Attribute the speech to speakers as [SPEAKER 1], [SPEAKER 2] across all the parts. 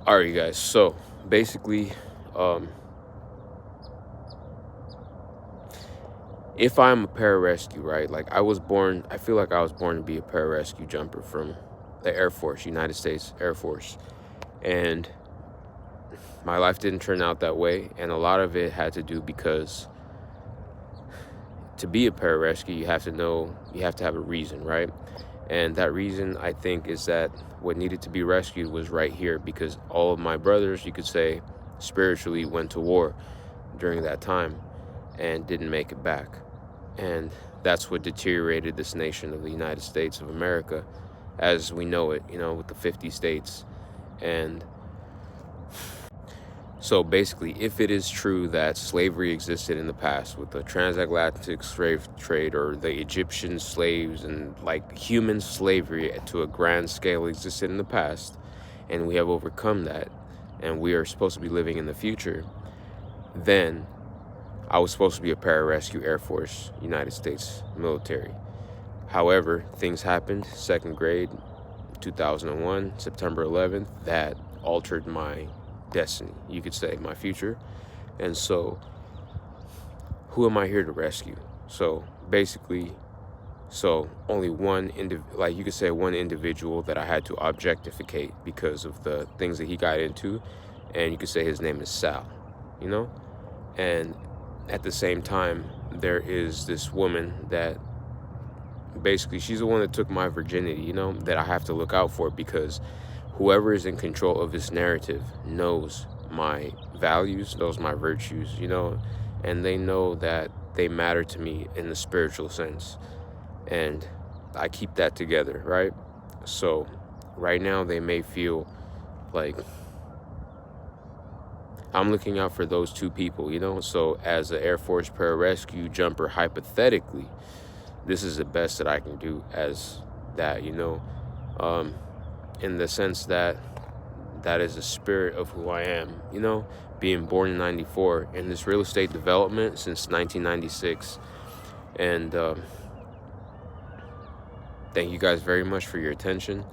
[SPEAKER 1] All right, you guys. So basically, um, if I'm a pararescue, right? Like I was born, I feel like I was born to be a pararescue jumper from the Air Force, United States Air Force. And my life didn't turn out that way. And a lot of it had to do because to be a pararescue, you have to have a reason, right? And that reason, I think, is that what needed to be rescued was right here because all of my brothers, you could say, spiritually went to war during that time and didn't make it back. And that's what deteriorated this nation of the United States of America as we know it, with the 50 states. And so basically, if it is true that slavery existed in the past with the transatlantic slave trade or the Egyptian slaves and like human slavery to a grand scale existed in the past, and we have overcome that, and we are supposed to be living in the future, then I was supposed to be a pararescue Air Force, United States military. However, things happened, second grade, 2001, September 11th, that altered my destiny, you could say, my future. And so, who am I here to rescue? So, basically, only like you could say one individual that I had to objectificate because of the things that he got into. And you could say his name is Sal, you know? And at the same time, there is this woman that basically she's the one that took my virginity, that I have to look out for because whoever is in control of this narrative knows my values, knows my virtues, and they know that they matter to me in the spiritual sense. And I keep that together, right? So right now they may feel like I'm looking out for those two people, So as an Air Force pararescue jumper, hypothetically, this is the best that I can do as that, in the sense that that is the spirit of who I am, being born in 94 in this real estate development since 1996. And thank you guys very much for your attention.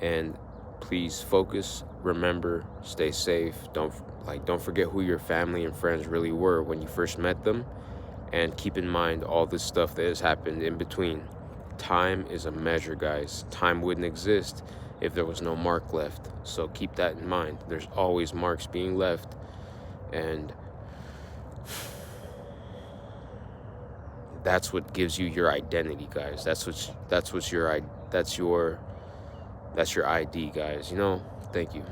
[SPEAKER 1] And please focus, remember, stay safe. Don't forget who your family and friends really were when you first met them. And keep in mind all this stuff that has happened in between. Time is a measure, guys. Time wouldn't exist if there was no mark left. So keep that in mind. There's always marks being left. And that's what gives you your identity, guys. That's your ID, guys. Thank you.